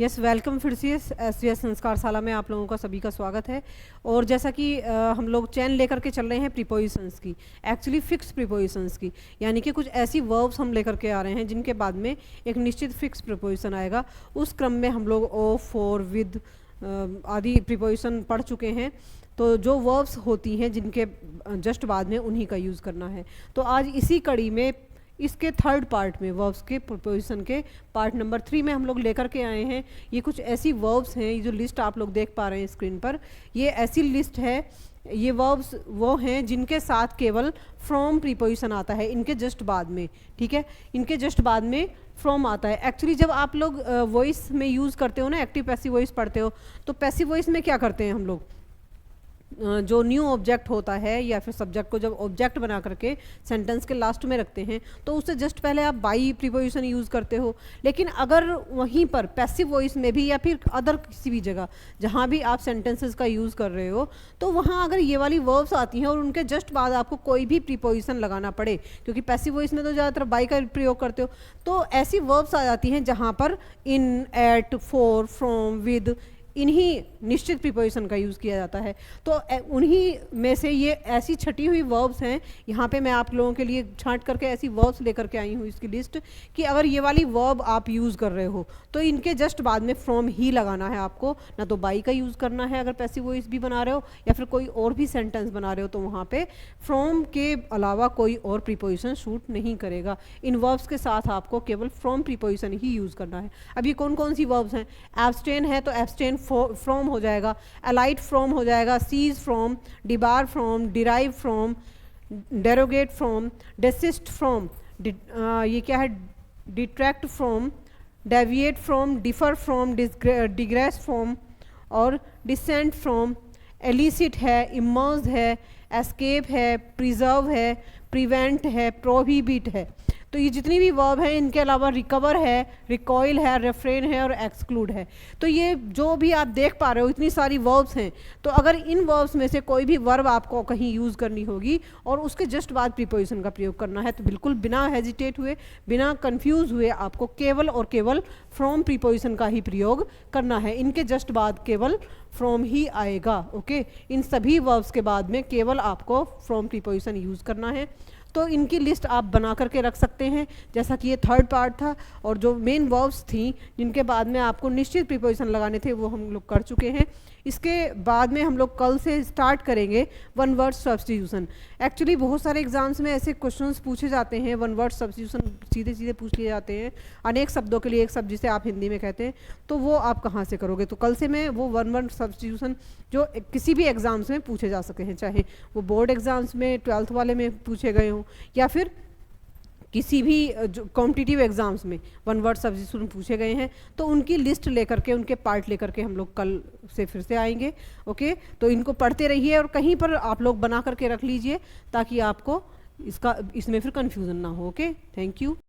Yes welcome फिर से S संस्कारशाला में आप लोगों का सभी का स्वागत है। और जैसा कि हम लोग चैन लेकर के चल रहे हैं प्रीपोजिशंस की, एक्चुअली फिक्स प्रीपोजिशंस की, यानी कि कुछ ऐसी वर्ब्स हम लेकर के आ रहे हैं जिनके बाद में एक निश्चित फिक्स प्रीपोजिशन आएगा। उस क्रम में हम लोग ओ, फॉर, विद आदि प्रीपोजिशन पढ़ चुके हैं। तो जो वर्ब्स होती हैं जिनके जस्ट बाद में उन्हीं का यूज़ करना है। तो आज इसी कड़ी में इसके थर्ड पार्ट में वर्ब्स के प्रीपोजिशन के पार्ट नंबर 3 में हम लोग लेकर के आए हैं। ये कुछ ऐसी वर्ब्स हैं, ये जो लिस्ट आप लोग देख पा रहे हैं स्क्रीन पर, ये ऐसी लिस्ट है। ये वर्ब्स वो हैं जिनके साथ केवल फ्रॉम प्रीपोजिशन आता है इनके जस्ट बाद में, ठीक है। इनके जस्ट बाद में फ्रॉम आता है। एक्चुअली जब आप लोग वॉइस में यूज़ करते हो ना, एक्टिव पैसिव वॉइस पढ़ते हो, तो पैसिव वॉइस में क्या करते हैं हम लोग, जो न्यू ऑब्जेक्ट होता है या फिर सब्जेक्ट को जब ऑब्जेक्ट बना करके सेंटेंस के लास्ट में रखते हैं तो उससे जस्ट पहले आप बाई प्रीपोजिशन यूज़ करते हो। लेकिन अगर वहीं पर पैसिव वॉइस में भी या फिर अदर किसी भी जगह जहाँ भी आप सेंटेंसेस का यूज़ कर रहे हो, तो वहाँ अगर ये वाली वर्ब्स आती हैं और उनके जस्ट बाद आपको कोई भी प्रीपोजिशन लगाना पड़े, क्योंकि पैसिव वॉइस में तो ज़्यादातर बाई का प्रयोग करते हो, तो ऐसी वर्ब्स आ जाती हैं जहाँ पर इन, एट, फॉर, फ्रॉम, विद, इन्हीं निश्चित प्रीपोजिशन का यूज़ किया जाता है। तो उन्हीं में से ये ऐसी छटी हुई वर्ब्स हैं। यहाँ पे मैं आप लोगों के लिए छांट करके ऐसी वर्ब्स लेकर के आई हूँ इसकी लिस्ट, कि अगर ये वाली वर्ब आप यूज़ कर रहे हो तो इनके जस्ट बाद में फ्रॉम ही लगाना है आपको, ना तो बाई का यूज़ करना है अगर पैसिव वॉइस भी बना रहे हो या फिर कोई और भी सेंटेंस बना रहे हो, तो वहाँ पे फ्रॉम के अलावा कोई और प्रीपोजिशन शूट नहीं करेगा। इन वर्ब्स के साथ आपको केवल फ्रॉम प्रीपोजिशन ही यूज़ करना है। अब ये कौन कौन सी वर्ब्स हैं? एब्सटेन है तो एब्सटेन फ्रॉम हो जाएगा, अलाइट फ्रॉम हो जाएगा, cease from, debar from, derive from, derogate from, desist from, ये क्या है, detract from, deviate from, differ from, digress from और डिसेंट फ्रॉम, एलिसिट है, इमर्ज है, एस्केप है, प्रिजर्व है, प्रिवेंट है, प्रोहिबिट है। तो ये जितनी भी वर्ब है, इनके अलावा रिकवर है, रिकॉइल है, रेफ्रेन है और एक्सक्लूड है। तो ये जो भी आप देख पा रहे हो इतनी सारी वर्ब्स हैं। तो अगर इन वर्ब्स में से कोई भी वर्ब आपको कहीं यूज़ करनी होगी और उसके जस्ट बाद प्रीपोजिशन का प्रयोग करना है, तो बिल्कुल बिना हेजिटेट हुए, बिना कंफ्यूज हुए आपको केवल और केवल फ्रॉम प्रीपोजिशन का ही प्रयोग करना है। इनके जस्ट बाद केवल फ्रॉम ही आएगा। ओके, इन सभी वर्ब्स के बाद में केवल आपको फ्रॉम प्रीपोजिशन यूज़ करना है। तो इनकी लिस्ट आप बना करके रख सकते हैं, जैसा कि ये थर्ड पार्ट था। और जो मेन वर्ब्स थी जिनके बाद में आपको निश्चित प्रीपोजिशन लगाने थे वो हम लोग कर चुके हैं। इसके बाद में हम लोग कल से स्टार्ट करेंगे वन वर्ड सब्स्टिट्यूशन। एक्चुअली बहुत सारे एग्जाम्स में ऐसे क्वेश्चंस पूछे जाते हैं, वन वर्ड सब्स्टिट्यूशन सीधे सीधे पूछ लिए जाते हैं, अनेक शब्दों के लिए एक शब्द जिसे आप हिंदी में कहते हैं, तो वो आप कहाँ से करोगे? तो कल से मैं वो वन वर्ड सब्स्टिट्यूशन जो किसी भी एग्जाम्स में पूछे जा सके हैं, चाहे वो बोर्ड एग्जाम्स में 12th वाले में पूछे गए हों या फिर किसी भी जो कॉम्पिटिटिव एग्जाम्स में वन वर्ड सब्स्टिट्यूशन पूछे गए हैं, तो उनकी लिस्ट लेकर के, उनके पार्ट लेकर के हम लोग कल से फिर से आएंगे। ओके, तो इनको पढ़ते रहिए और कहीं पर आप लोग बना करके रख लीजिए ताकि आपको इसमें फिर कंफ्यूजन ना हो। Okay, thank you.